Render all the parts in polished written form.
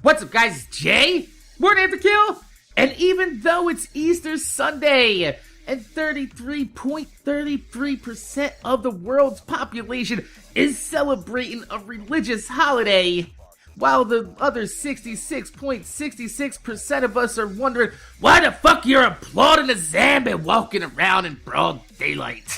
What's up, guys? It's Jay, MorninAfterKill, and even though it's Easter Sunday and 33.33% of the world's population is celebrating a religious holiday, while the other 66.66% of us are wondering why the fuck you're applauding a zombie walking around in broad daylight.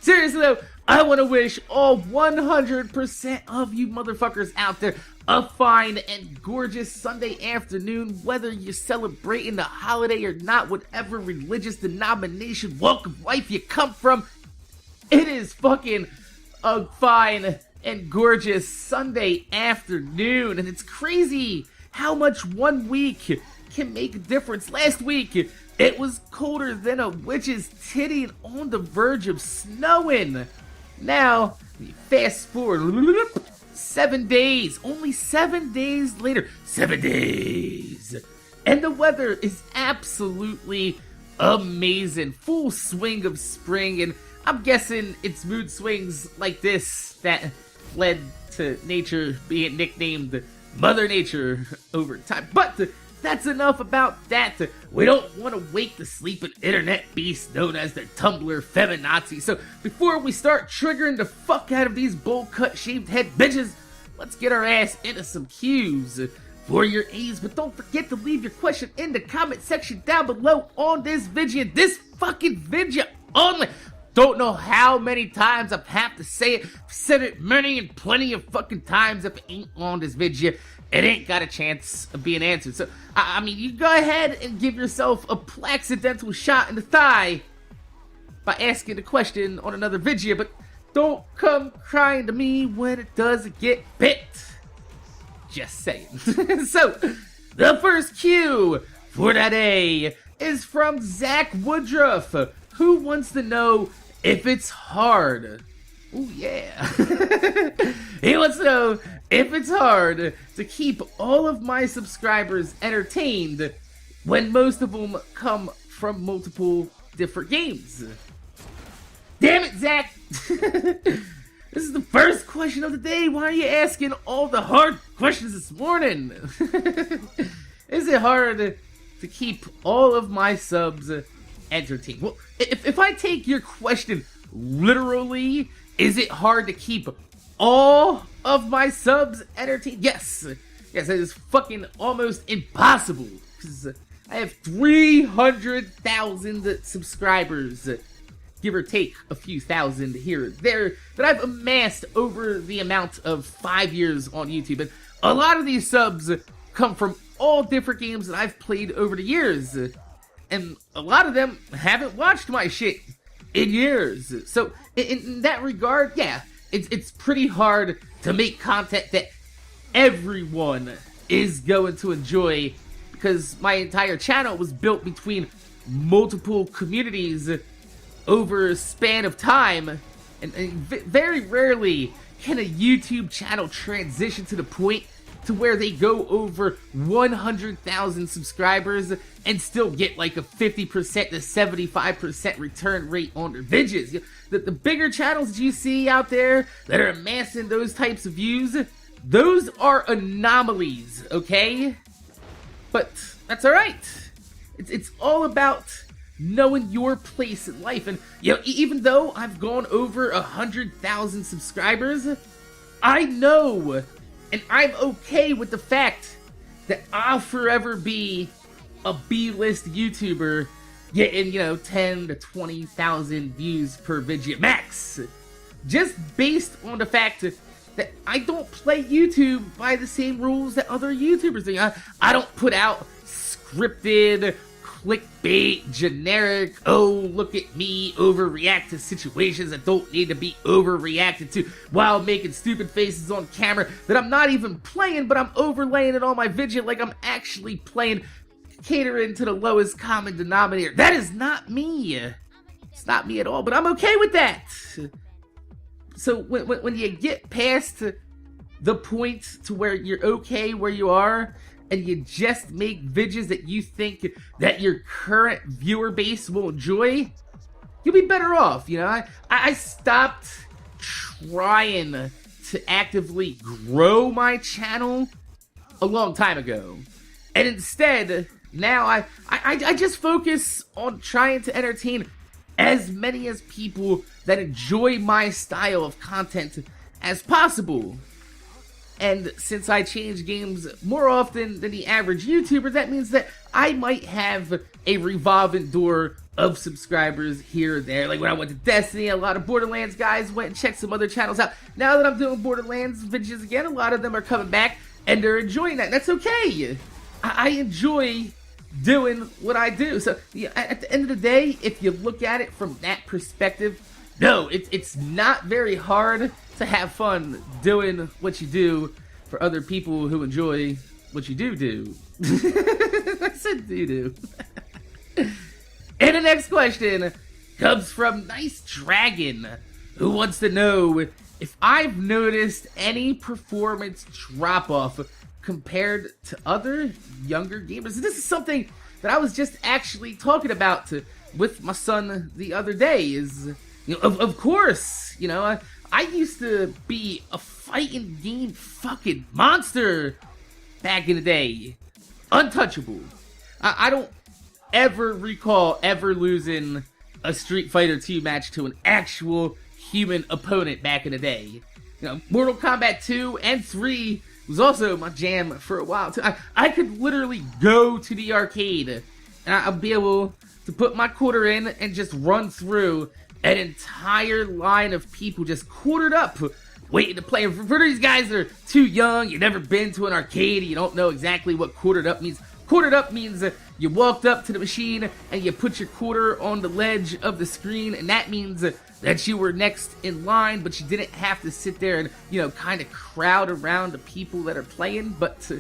Seriously though, I want to wish all 100% of you motherfuckers out there a fine and gorgeous Sunday afternoon, whether you're celebrating the holiday or not, whatever religious denomination, walk of life you come from. It is fucking a fine and gorgeous Sunday afternoon, and it's crazy how much 1 week can make a difference. Last week, it was colder than a witch's titty and on the verge of snowing. Now, fast forward 7 days, only 7 days later, 7 days, and the weather is absolutely amazing, full swing of spring, and I'm guessing it's mood swings like this that led to nature being nicknamed Mother Nature over time. But that's enough about that. We don't want to wake the sleeping internet beast known as the Tumblr feminazi. So before we start triggering the fuck out of these bowl-cut shaved head bitches, let's get our ass into some cues for your A's. But don't forget to leave your question in the comment section down below on this video. This fucking video only. Don't know how many times I've had to say it. I've said it many and plenty of fucking times. If it ain't on this video, it ain't got a chance of being answered. So, I mean, you go ahead and give yourself a accidental shot in the thigh by asking the question on another video, but don't come crying to me when it doesn't get bit. Just saying. So, the first cue for that A is from Zach Woodruff, who wants to know if it's hard. Oh yeah. He wants to know if it's hard to keep all of my subscribers entertained when most of them come from multiple different games. Damn it, Zach. This is the first question of the day. Why are you asking all the hard questions this morning? Is it hard to keep all of my subs entertained? Well, if I take your question literally, is it hard to keep all of my subs entertained? Yes, it is fucking almost impossible, because I have 300,000 subscribers, give or take a few thousand here and there, that I've amassed over the amount of 5 years on YouTube. And a lot of these subs come from all different games that I've played over the years. And a lot of them haven't watched my shit in years. So, in that regard, yeah, it's pretty hard to make content that everyone is going to enjoy, because my entire channel was built between multiple communities over a span of time. And very rarely can a YouTube channel transition to the point to where they go over 100,000 subscribers and still get like a 50% to 75% return rate on their videos. The bigger channels that you see out there that are amassing those types of views, those are anomalies, okay? But that's alright. It's all about knowing your place in life. And you know, even though I've gone over 100,000 subscribers, I know and I'm okay with the fact that I'll forever be a B-list YouTuber getting, 10 to 20,000 views per video max. Just based on the fact that I don't play YouTube by the same rules that other YouTubers do. I don't put out scripted, clickbait, generic, oh, look at me, overreact to situations that don't need to be overreacted to while making stupid faces on camera that I'm not even playing, but I'm overlaying it on my video like I'm actually playing, catering to the lowest common denominator. That is not me. It's not me at all, but I'm okay with that. So when you get past the point to where you're okay where you are, and you just make videos that you think that your current viewer base will enjoy, you'll be better off, I stopped trying to actively grow my channel a long time ago. And instead, now I just focus on trying to entertain as many as people that enjoy my style of content as possible. And since I change games more often than the average YouTuber, that means that I might have a revolving door of subscribers here or there. Like when I went to Destiny, a lot of Borderlands guys went and checked some other channels out. Now that I'm doing Borderlands videos again, a lot of them are coming back and they're enjoying that. That's okay. I enjoy doing what I do. So yeah, at the end of the day, if you look at it from that perspective, no, it's not very hard to have fun doing what you do for other people who enjoy what you do. I said do. And the next question comes from Nice Dragon, who wants to know if I've noticed any performance drop-off compared to other younger gamers. This is something that I was just actually talking about with my son the other day. Of course, I used to be a fighting game fucking monster back in the day. Untouchable. I don't ever recall ever losing a Street Fighter 2 match to an actual human opponent back in the day. Mortal Kombat 2 and 3 was also my jam for a while too. I could literally go to the arcade and I'd be able to put my quarter in and just run through an entire line of people just quartered up waiting to play. For these guys that are too young, you've never been to an arcade, you don't know exactly what quartered up means. Quartered up means you walked up to the machine and you put your quarter on the ledge of the screen, and that means that you were next in line, but you didn't have to sit there and, kind of crowd around the people that are playing. But,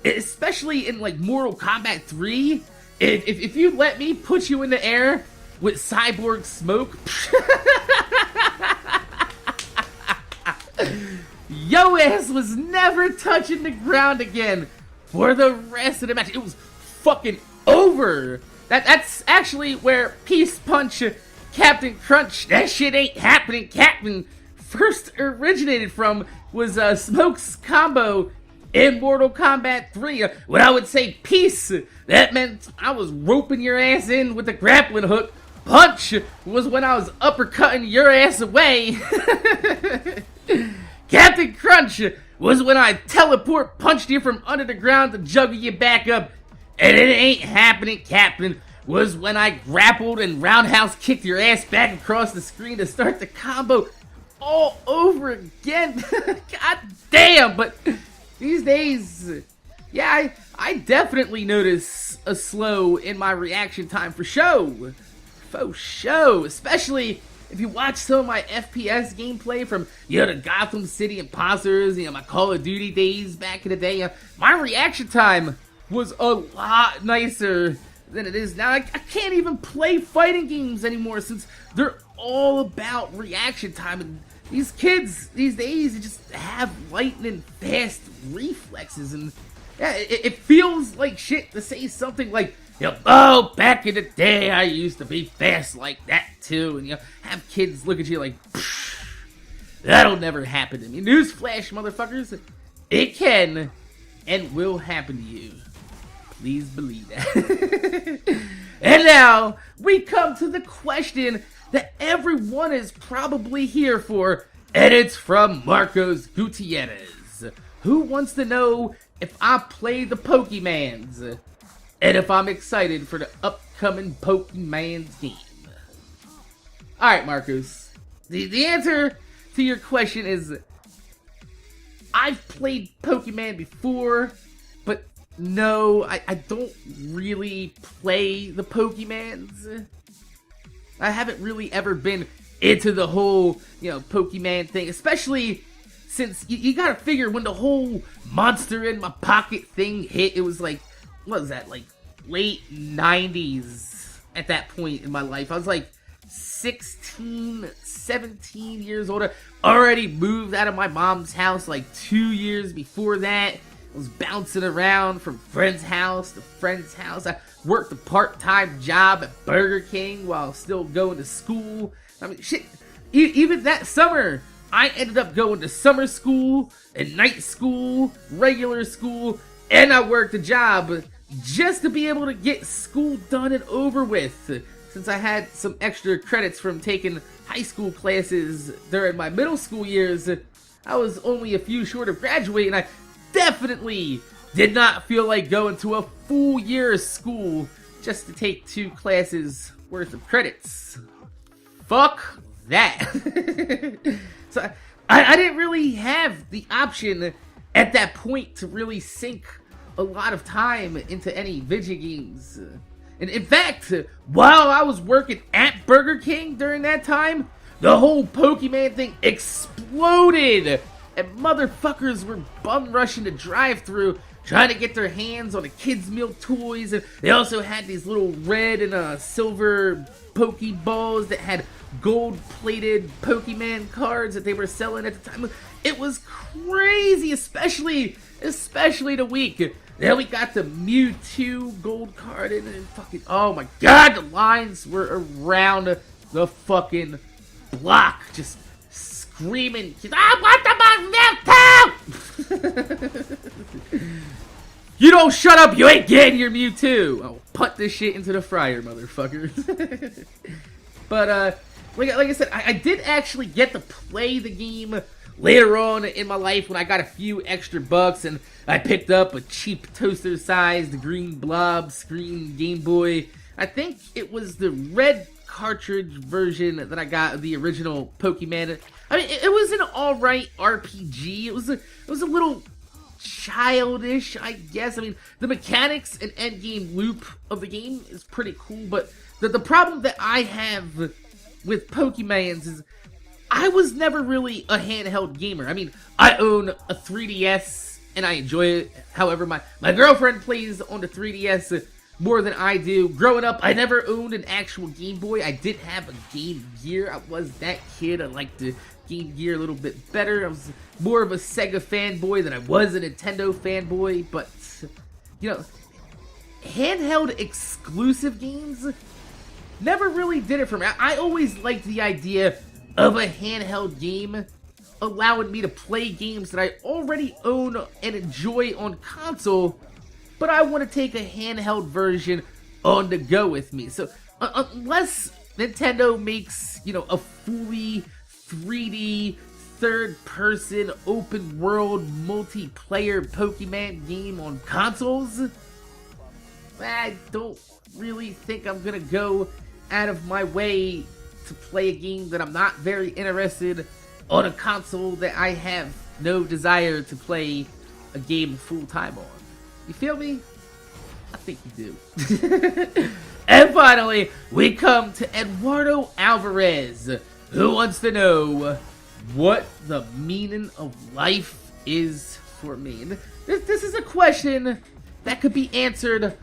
especially in, like, Mortal Kombat 3, if you let me put you in the air with Cyborg Smoke, yo ass was never touching the ground again for the rest of the match. It was fucking over. That's actually where Peace Punch Captain Crunch, that shit ain't happening, Captain, first originated from, was Smoke's combo in Mortal Kombat 3. When I would say peace, that meant I was roping your ass in with the grappling hook. Punch was when I was uppercutting your ass away. Captain Crunch was when I teleport punched you from under the ground to juggle you back up. And it ain't happening, Captain, was when I grappled and roundhouse kicked your ass back across the screen to start the combo all over again. God damn, but these days, yeah, I definitely notice a slow in my reaction time for show. For show, especially if you watch some of my FPS gameplay from, the Gotham City Imposters, my Call of Duty days back in the day, my reaction time was a lot nicer than it is now. I can't even play fighting games anymore since they're all about reaction time. And these kids these days, they just have lightning fast reflexes. And yeah, it feels like shit to say something like, oh, back in the day, I used to be fast like that too. And, have kids look at you like, that'll never happen to me. Newsflash, motherfuckers. It can and will happen to you. Please believe that. And now, we come to the question that everyone is probably here for, and it's from Marcos Gutierrez, who wants to know if I play the Pokemans, and if I'm excited for the upcoming Pokemans game. Alright, Marcos. The answer to your question is, I've played Pokemon before, but no, I don't really play the Pokemans. I haven't really ever been into the whole, Pokemon thing, especially since you gotta figure when the whole monster in my pocket thing hit, it was like, what was that, like late 90s at that point in my life. I was like 16, 17 years old. I already moved out of my mom's house like 2 years before that. I was bouncing around from friend's house to friend's house. I worked a part-time job at Burger King while still going to school. I mean, shit, even that summer I ended up going to summer school and night school, regular school, and I worked a job just to be able to get school done and over with. Since I had some extra credits from taking high school classes during my middle school years, I was only a few short of graduating. I definitely did not feel like going to a full year of school just to take 2 classes worth of credits. Fuck that. So I didn't really have the option at that point to really sink a lot of time into any video games. And in fact, while I was working at Burger King during that time, the whole Pokemon thing exploded, and motherfuckers were bum rushing the drive-thru trying to get their hands on the kids' meal toys, and they also had these little red and silver Pokeballs that had gold-plated Pokemon cards that they were selling at the time. It was crazy, especially the week. Then we got the Mewtwo gold card and fucking, oh my god, the lines were around the fucking block, just screaming, I want the Mewtwo! You don't shut up, you ain't getting your Mewtwo! I'll put this shit into the fryer, motherfucker. But, like I said, I did actually get to play the game later on in my life when I got a few extra bucks and I picked up a cheap toaster-sized green blob screen Game Boy. I think it was the red cartridge version that I got of the original Pokemon. I mean, it was an alright RPG. It was a little childish, I guess. I mean, the mechanics and endgame loop of the game is pretty cool, but the problem that I have with Pokemons is I was never really a handheld gamer. I mean, I own a 3DS and I enjoy it. However, my girlfriend plays on the 3DS more than I do. Growing up, I never owned an actual Game Boy. I did have a Game Gear. I was that kid. I liked the Game Gear a little bit better. I was more of a Sega fanboy than I was a Nintendo fanboy. But, you know, handheld exclusive games never really did it for me. I always liked the idea of a handheld game allowing me to play games that I already own and enjoy on console, but I want to take a handheld version on the go with me. So unless Nintendo makes, you know, a fully 3D third-person open-world multiplayer Pokemon game on consoles, I don't really think I'm gonna go out of my way to play a game that I'm not very interested on a console that I have no desire to play a game full-time on. You feel me? I think you do. And finally, we come to Eduardo Alvarez, who wants to know what the meaning of life is for me. And this is a question that could be answered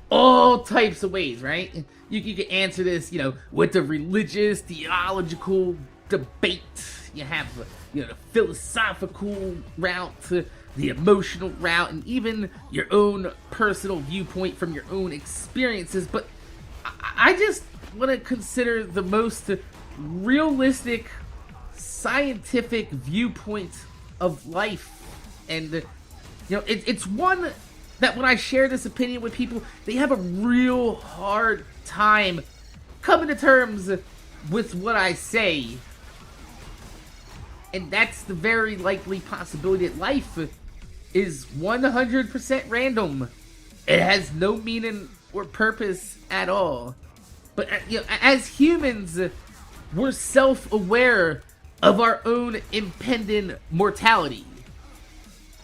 all types of ways, right? You can answer this, you know, with the religious, theological debate. You have, you know, the philosophical route, the emotional route, and even your own personal viewpoint from your own experiences. But I just want to consider the most realistic, scientific viewpoint of life. And, you know, it's one that when I share this opinion with people, they have a real hard time coming to terms with what I say. And that's the very likely possibility that life is 100% random. It has no meaning or purpose at all. But, you know, as humans, we're self-aware of our own impending mortality.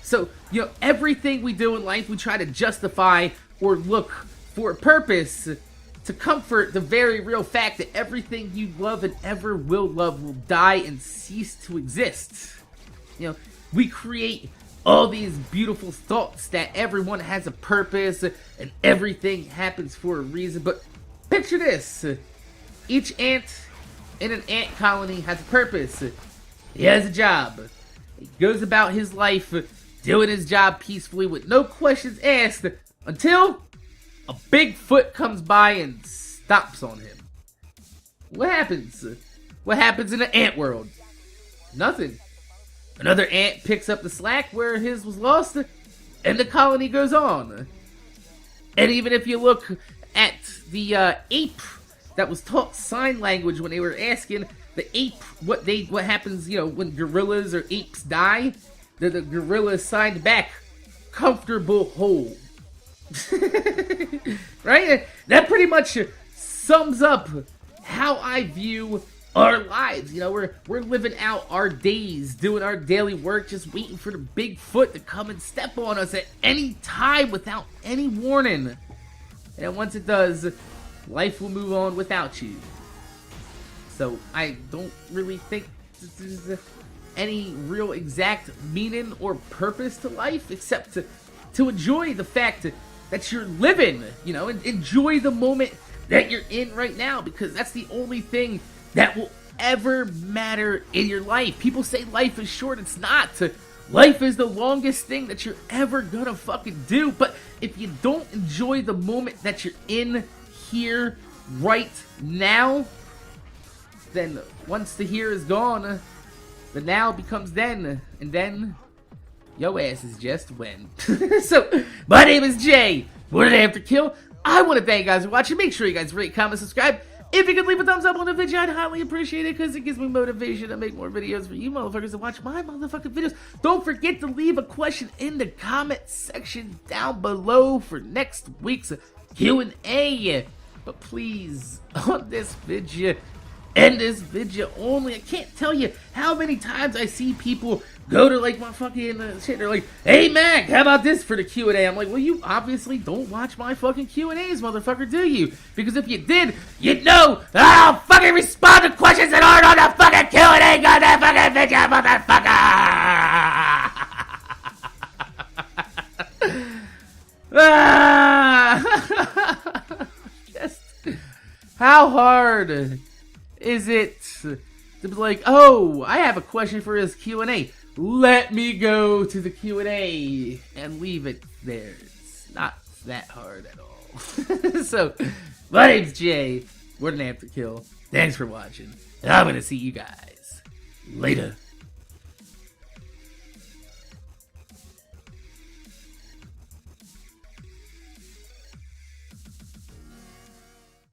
So, you know, everything we do in life, we try to justify or look for a purpose to comfort the very real fact that everything you love and ever will love will die and cease to exist. You know, we create all these beautiful thoughts that everyone has a purpose and everything happens for a reason. But picture this. Each ant in an ant colony has a purpose. He has a job. He goes about his life doing his job peacefully with no questions asked until a big foot comes by and stomps on him. What happens? What happens in the ant world? Nothing. Another ant picks up the slack where his was lost, and the colony goes on. And even if you look at the ape that was taught sign language when they were asking the ape what happens, when gorillas or apes die, the gorilla signed back, comfortable hole. Right? That pretty much sums up how I view our lives. We're living out our days, doing our daily work, just waiting for the big foot to come and step on us at any time without any warning. And once it does, life will move on without you. So I don't really think there's any real exact meaning or purpose to life except to enjoy the fact that you're living, and enjoy the moment that you're in right now, because that's the only thing that will ever matter in your life. People say life is short. It's not. Life is the longest thing that you're ever gonna fucking do. But if you don't enjoy the moment that you're in here right now, then once the here is gone, the now becomes then, and then yo ass is just when. So, my name is Jay. MorninAfterKill. I want to thank you guys for watching. Make sure you guys rate, comment, subscribe. If you could leave a thumbs up on the video, I'd highly appreciate it, because it gives me motivation to make more videos for you motherfuckers to watch my motherfucking videos. Don't forget to leave a question in the comment section down below for next week's Q&A. But please, on this video, and this video only, I can't tell you how many times I see people go to like my fucking shit. They're like, "Hey Mac, how about this for the Q&A?" I'm like, well, you obviously don't watch my fucking Q&As, motherfucker, do you? Because if you did, you'd know that I don't fucking respond to questions that aren't on the fucking Q&A goddamn fucking video, motherfucker! Just, how hard is it to be like, oh, I have a question for his Q&A. Let me go to the Q&A and leave it there. It's not that hard at all. So, my name's Jay. MorninAfterKill. Thanks for watching. And I'm going to see you guys later.